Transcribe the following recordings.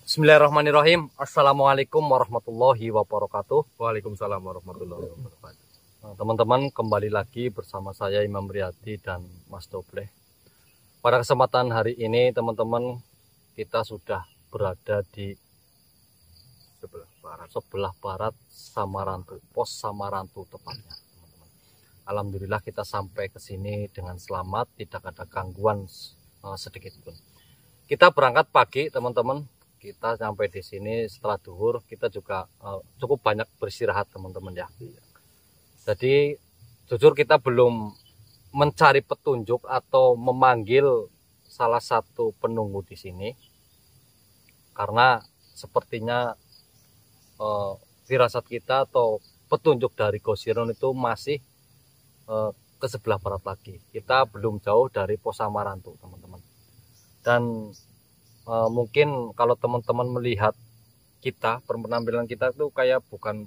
Bismillahirrahmanirrahim. Assalamualaikum warahmatullahi wabarakatuh. Waalaikumsalam warahmatullahi wabarakatuh. Teman-teman, kembali lagi bersama saya Imam Riyadi dan Mas Dobleh. Pada kesempatan hari ini teman-teman, kita sudah berada di sebelah barat Samarantu, pos Samarantu tepatnya, teman-teman. Alhamdulillah kita sampai ke sini dengan selamat, tidak ada gangguan sedikit pun. Kita berangkat pagi, teman-teman. Kita sampai di sini setelah duhur, kita juga cukup banyak beristirahat, teman-teman ya. Jadi jujur kita belum mencari petunjuk atau memanggil salah satu penunggu di sini, karena sepertinya firasat kita atau petunjuk dari Gosiron itu masih ke sebelah barat lagi. Kita belum jauh dari pos Samarantu, teman-teman. Dan mungkin kalau teman-teman melihat kita, penampilan kita itu kayak bukan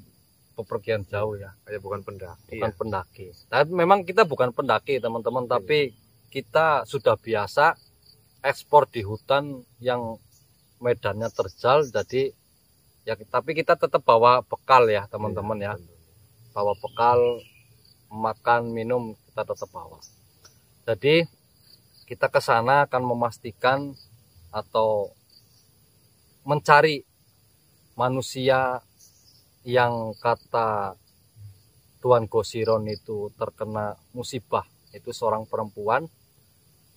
pepergian jauh ya, Kayak bukan pendaki. bukan pendaki. Tapi memang kita bukan pendaki, teman-teman, tapi kita sudah biasa ekspor di hutan yang medannya terjal. Jadi ya, tapi kita tetap bawa bekal ya, teman-teman ya. Bawa bekal, makan, minum kita tetap bawa. Jadi kita ke sana akan memastikan atau mencari manusia yang kata Tuan Gosiron itu terkena musibah. Itu seorang perempuan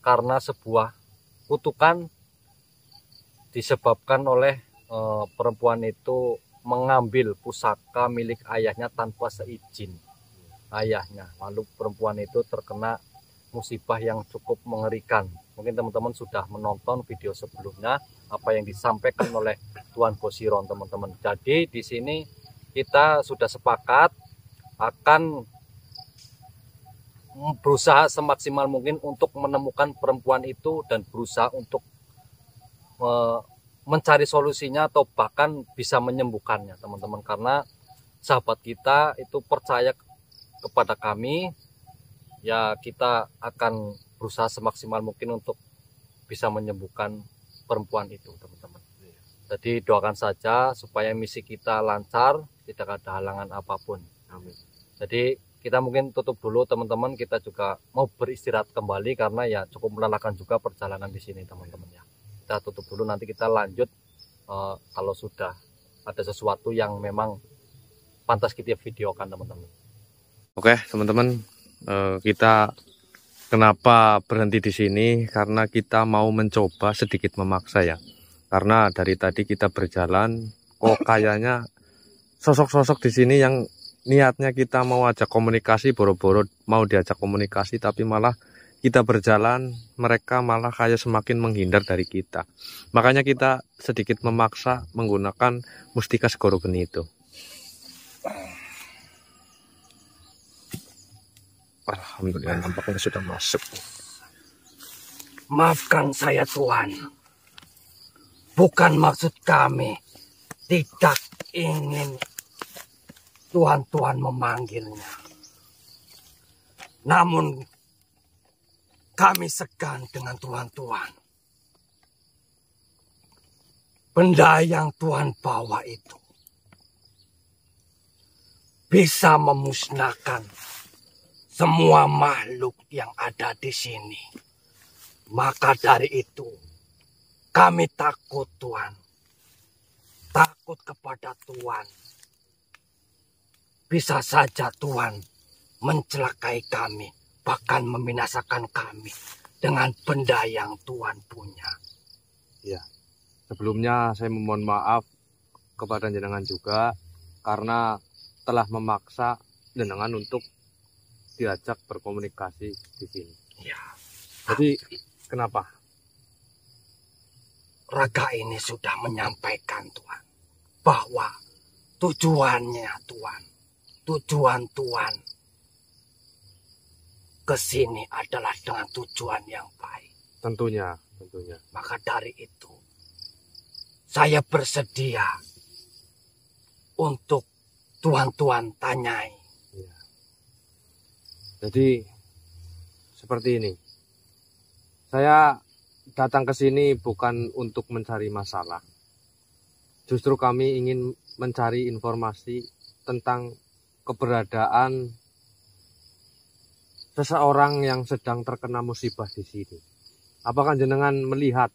karena sebuah kutukan disebabkan oleh perempuan itu mengambil pusaka milik ayahnya tanpa seizin ayahnya. Lalu perempuan itu terkena musibah yang cukup mengerikan. Mungkin teman-teman sudah menonton video sebelumnya apa yang disampaikan oleh Tuan Gosiron, teman-teman. Jadi di sini kita sudah sepakat akan berusaha semaksimal mungkin untuk menemukan perempuan itu dan berusaha untuk mencari solusinya atau bahkan bisa menyembuhkannya, teman-teman. Karena sahabat kita itu percaya kepada kami, ya kita akan berusaha semaksimal mungkin untuk bisa menyembuhkan perempuan itu, teman-teman. Jadi doakan saja supaya misi kita lancar, tidak ada halangan apapun. Amin. Jadi kita mungkin tutup dulu, teman-teman. Kita juga mau beristirahat kembali karena ya cukup melelahkan juga perjalanan di sini, teman-teman ya. Kita tutup dulu, nanti kita lanjut kalau sudah ada sesuatu yang memang pantas kita videokan, teman-teman. Oke, teman-teman, kita kenapa berhenti di sini? Karena kita mau mencoba sedikit memaksa ya. Karena dari tadi kita berjalan, kok kayaknya sosok-sosok di sini yang niatnya kita mau ajak komunikasi, boro-boro mau diajak komunikasi, tapi malah kita berjalan, mereka malah kayak semakin menghindar dari kita. Makanya kita sedikit memaksa menggunakan mustika segoro geni itu. Alhamdulillah, nampaknya sudah masuk. Maafkan saya, Tuan. Bukan maksud kami tidak ingin Tuan-tuan memanggilnya. Namun kami segan dengan Tuan-tuan. Benda yang Tuan bawa itu bisa memusnahkan semua makhluk yang ada di sini. Maka dari itu, kami takut, Tuan. Takut kepada Tuan. Bisa saja Tuan mencelakai kami, bahkan membinasakan kami dengan benda yang Tuan punya. Ya, sebelumnya saya memohon maaf kepada jenengan juga karena telah memaksa jenengan untuk diajak berkomunikasi di sini. Ya. Jadi kenapa? Raga ini sudah menyampaikan, Tuan, bahwa tujuannya tujuan Tuan ke sini adalah dengan tujuan yang baik. Tentunya. Maka dari itu, saya bersedia untuk Tuan-tuan tanyai. Ya. Jadi seperti ini. Saya datang ke sini bukan untuk mencari masalah. Justru kami ingin mencari informasi tentang keberadaan seseorang yang sedang terkena musibah di sini. Apakah jenengan melihat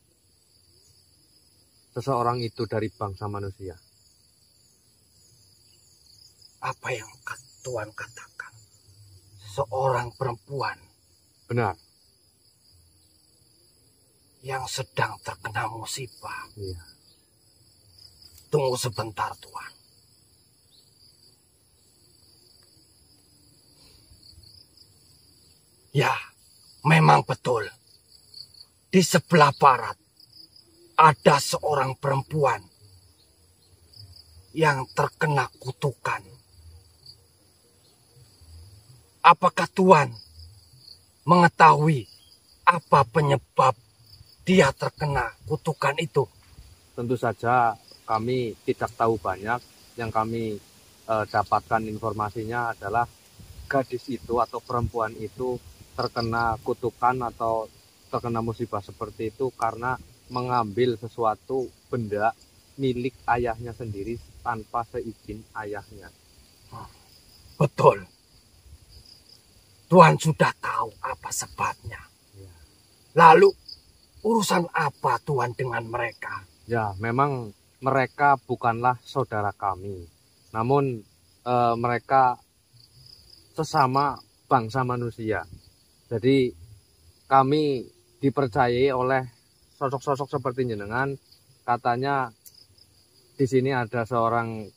seseorang itu dari bangsa manusia? Apa yang Tuhan katakan? Seorang perempuan. Benar. Yang sedang terkena musibah. Iya. Tunggu sebentar, Tuhan. Ya, memang betul. Di sebelah barat ada seorang perempuan yang terkena kutukan. Apakah Tuhan mengetahui apa penyebab dia terkena kutukan itu? Tentu saja kami tidak tahu banyak. Yang kami dapatkan informasinya adalah gadis itu atau perempuan itu terkena kutukan atau terkena musibah seperti itu karena mengambil sesuatu benda milik ayahnya sendiri tanpa seizin ayahnya. Betul. Tuhan sudah tahu apa sebabnya. Lalu urusan apa Tuhan dengan mereka? Ya, memang mereka bukanlah saudara kami. Namun mereka sesama bangsa manusia. Jadi kami dipercayai oleh sosok-sosok seperti jenengan. Katanya di sini ada seorang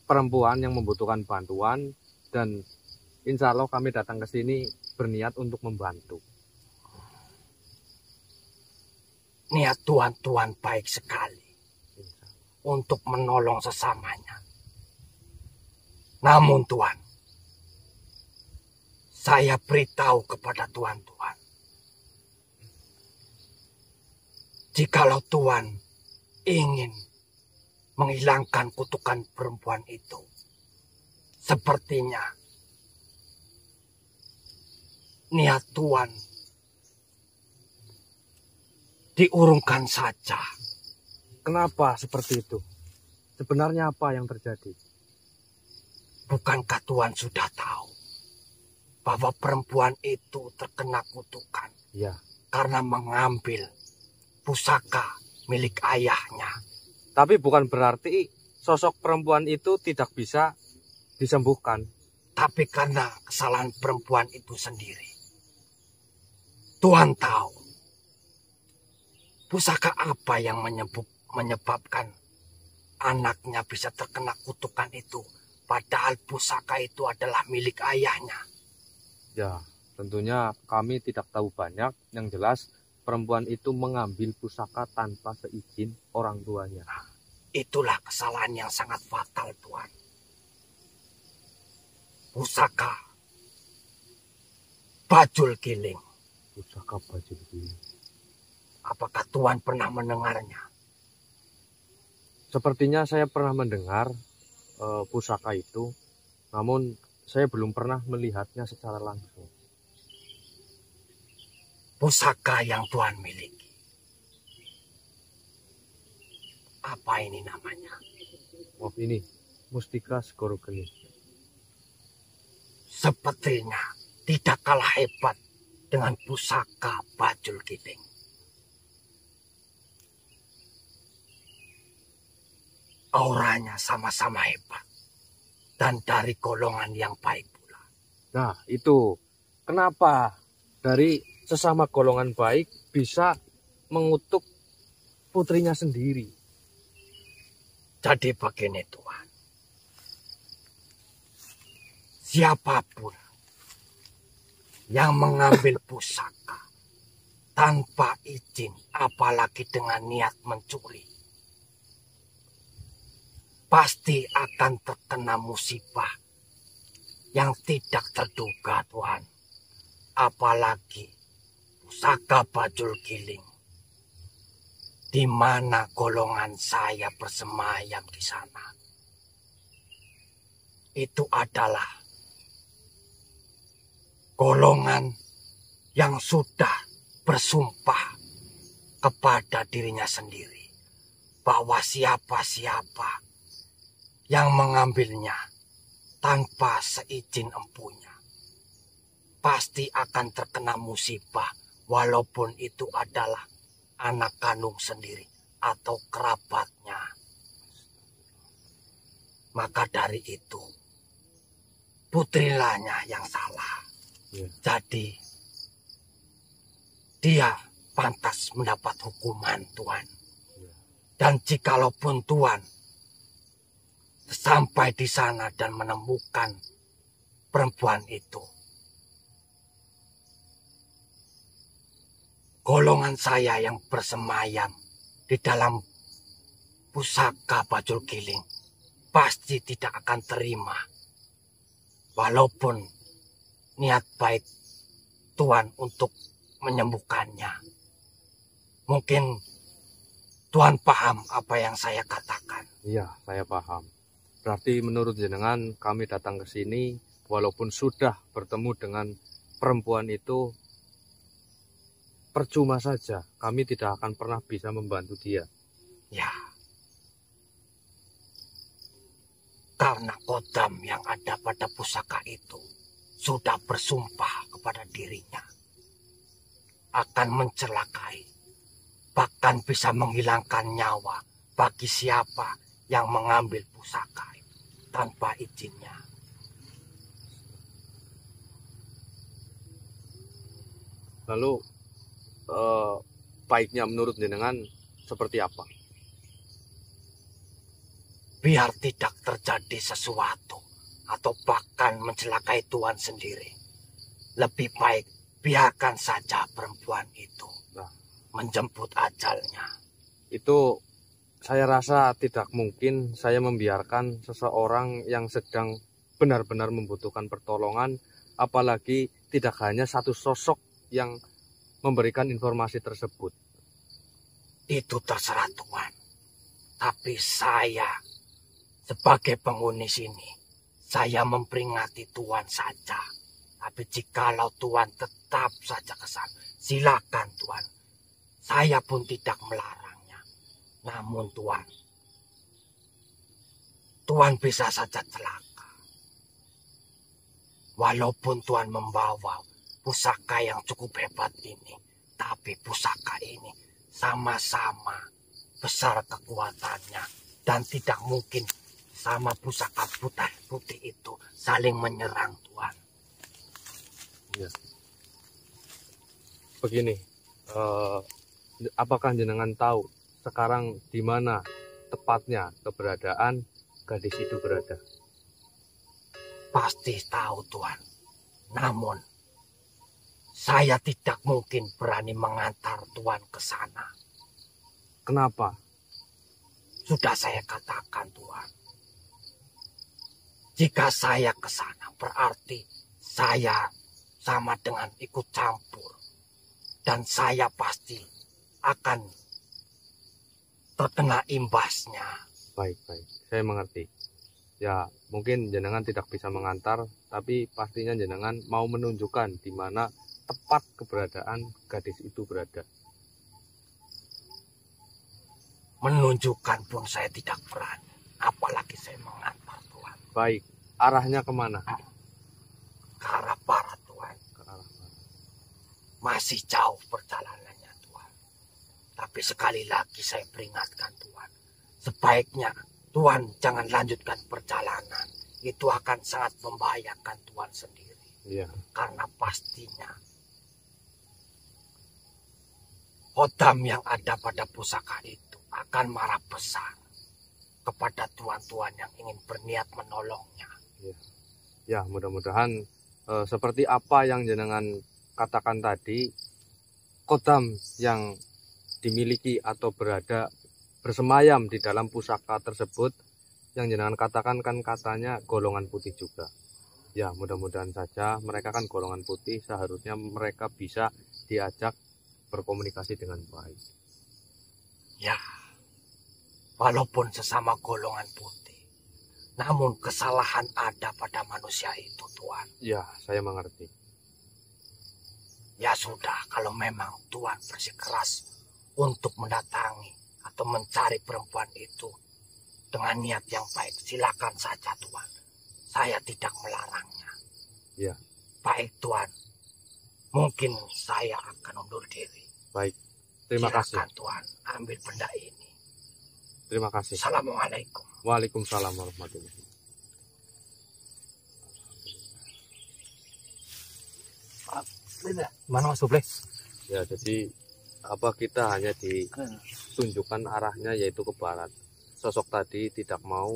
perempuan yang membutuhkan bantuan dan insya Allah kami datang ke sini berniat untuk membantu. Niat Tuhan baik sekali untuk menolong sesamanya. Namun Tuhan, saya beritahu kepada Tuhan, jikalau Tuhan ingin menghilangkan kutukan perempuan itu, sepertinya niat Tuhan diurungkan saja. Kenapa seperti itu? Sebenarnya apa yang terjadi? Bukankah Tuhan sudah tahu bahwa perempuan itu terkena kutukan? Ya. Karena mengambil pusaka milik ayahnya. Tapi bukan berarti sosok perempuan itu tidak bisa disembuhkan. Tapi karena kesalahan perempuan itu sendiri. Tuhan tahu pusaka apa yang menyebabkan anaknya bisa terkena kutukan itu. Padahal pusaka itu adalah milik ayahnya. Ya, tentunya kami tidak tahu banyak. Yang jelas perempuan itu mengambil pusaka tanpa seizin orang tuanya. Itulah kesalahan yang sangat fatal, Tuhan. Pusaka Bajul Giling. Pusaka Bajul Giling. Apakah Tuhan pernah mendengarnya? Sepertinya saya pernah mendengar pusaka itu, namun saya belum pernah melihatnya secara langsung. Pusaka yang Tuhan miliki. Apa ini namanya? Oh, ini Mustika Segoro Geni. Sepertinya tidak kalah hebat dengan pusaka Bajul Giling. Auranya sama-sama hebat dan dari golongan yang baik pula. Nah, itu kenapa dari sesama golongan baik bisa mengutuk putrinya sendiri. Jadi begini Tuhan, siapapun yang mengambil pusaka tanpa izin, apalagi dengan niat mencuri, pasti akan terkena musibah yang tidak terduga, Tuhan. Apalagi pusaka Bajul Giling, di mana golongan saya bersemayam di sana. Itu adalah golongan yang sudah bersumpah kepada dirinya sendiri bahwa siapa-siapa yang mengambilnya tanpa seizin empunya pasti akan terkena musibah, walaupun itu adalah anak kandung sendiri atau kerabatnya. Maka dari itu, putrilanya yang salah. Ya. Jadi, dia pantas mendapat hukuman, Tuan. Dan jikalaupun Tuan sampai di sana dan menemukan perempuan itu, golongan saya yang bersemayam di dalam pusaka Bajul Giling pasti tidak akan terima. Walaupun niat baik Tuan untuk menyembuhkannya. Mungkin Tuan paham apa yang saya katakan. Iya, saya paham. Berarti menurut jenengan kami datang ke sini walaupun sudah bertemu dengan perempuan itu, percuma saja, kami tidak akan pernah bisa membantu dia. Ya. Karena kodam yang ada pada pusaka itu sudah bersumpah kepada dirinya akan mencelakai, bahkan bisa menghilangkan nyawa bagi siapa yang mengambil pusaka itu tanpa izinnya. Lalu baiknya menurut jenengan seperti apa? Biar tidak terjadi sesuatu atau bahkan mencelakai Tuan sendiri, lebih baik biarkan saja perempuan itu menjemput ajalnya. Itu saya rasa tidak mungkin saya membiarkan seseorang yang sedang benar-benar membutuhkan pertolongan, apalagi tidak hanya satu sosok yang memberikan informasi tersebut. Itu terserah Tuan. Tapi saya sebagai penghuni sini, saya memperingati Tuan saja. Tapi jikalau Tuan tetap saja ke sana, silakan Tuan. Saya pun tidak melarangnya. Namun Tuan bisa saja celaka. Walaupun Tuan membawa pusaka yang cukup hebat ini, tapi pusaka ini sama-sama besar kekuatannya dan tidak mungkin sama pusaka putih itu saling menyerang, Tuan. Ya. Begini, apakah jenengan tahu sekarang di mana tepatnya keberadaan gadis itu berada? Pasti tahu, Tuan. Namun saya tidak mungkin berani mengantar Tuan ke sana. Kenapa? Sudah saya katakan, Tuan. Jika saya ke sana berarti saya sama dengan ikut campur. Dan saya pasti akan terkena imbasnya. Baik, saya mengerti. Ya, mungkin jenengan tidak bisa mengantar, tapi pastinya jenengan mau menunjukkan di mana tepat keberadaan gadis itu berada. Menunjukkan pun saya tidak berani, apalagi saya mengantar, Tuan. Baik, arahnya kemana? Ke arah barat, Tuan. Ke arah barat. Masih jauh perjalanannya, Tuan. Tapi sekali lagi saya peringatkan, Tuan. Sebaiknya Tuan jangan lanjutkan perjalanan. Itu akan sangat membahayakan Tuan sendiri. Iya. Karena pastinya kodam yang ada pada pusaka itu akan marah besar kepada tuan-tuan yang ingin berniat menolongnya. Ya, mudah-mudahan seperti apa yang jenengan katakan tadi, kodam yang dimiliki atau berada bersemayam di dalam pusaka tersebut yang jenengan katakan kan katanya golongan putih juga. Ya, mudah-mudahan saja mereka kan golongan putih, seharusnya mereka bisa diajak berkomunikasi dengan baik. Ya, walaupun sesama golongan putih, namun kesalahan ada pada manusia itu, Tuan. Ya, saya mengerti. Ya sudah, kalau memang Tuan bersikeras untuk mendatangi atau mencari perempuan itu dengan niat yang baik, silakan saja Tuan. Saya tidak melarangnya. Ya. Baik Tuan, mungkin saya akan undur diri. Baik, terima kasih. Silakan Tuan, ambil benda ini. Terima kasih. Assalamualaikum. Waalaikumsalam warahmatullahi wabarakatuh. Mana Mas Doble? Ya, jadi kita hanya ditunjukkan arahnya yaitu ke barat. Sosok tadi tidak mau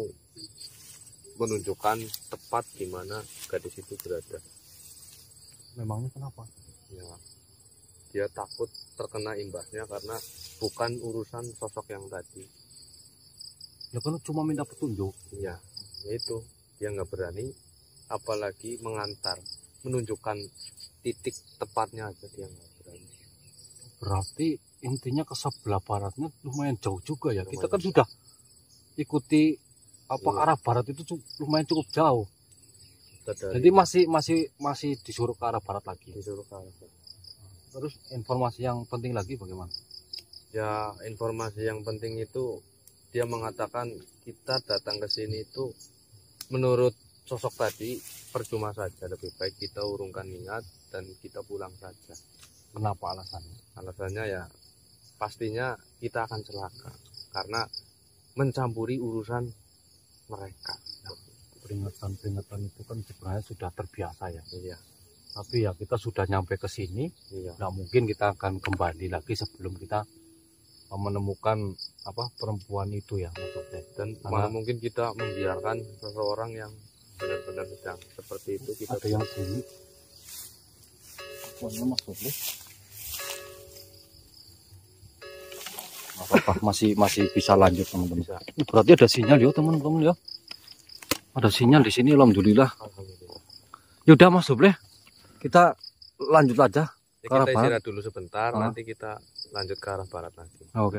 menunjukkan tepat di mana gadis itu berada. Memangnya kenapa? Ya, dia takut terkena imbasnya karena bukan urusan sosok yang tadi. Ya kan cuma minta petunjuk. Ya, itu dia nggak berani, apalagi mengantar, menunjukkan titik tepatnya aja dia nggak berani. Berarti intinya ke sebelah baratnya lumayan jauh juga ya. Lumayan Kita kan sudah ikuti Iya. arah barat itu lumayan cukup jauh. Dari Jadi masih disuruh ke arah barat lagi. disuruh ke arah barat. Terus informasi yang penting lagi bagaimana? Ya, informasi yang penting itu dia mengatakan kita datang ke sini itu menurut sosok tadi percuma saja, lebih baik kita urungkan niat dan kita pulang saja. Kenapa alasannya? Alasannya ya pastinya kita akan celaka karena mencampuri urusan mereka. Peringatan-peringatan itu kan sebenarnya sudah terbiasa ya. Iya, Tapi ya kita sudah nyampe ke sini, iya. nggak mungkin kita akan kembali lagi sebelum kita menemukan perempuan itu ya maksudnya. Dan Karena malah mungkin kita membiarkan seseorang yang benar-benar sedang seperti itu kita ada yang bunyi. Mana Mas Doble? Apa masih bisa lanjut teman-teman. bisa. Ini berarti ada sinyal ya teman-teman ya. Ada sinyal di sini alhamdulillah. Alhamdulillah. Yaudah Mas Doble, kita lanjut aja. Ya, Ke arah kita barat. istirahat dulu sebentar, Ah. nanti kita lanjut ke arah barat lagi. Oke.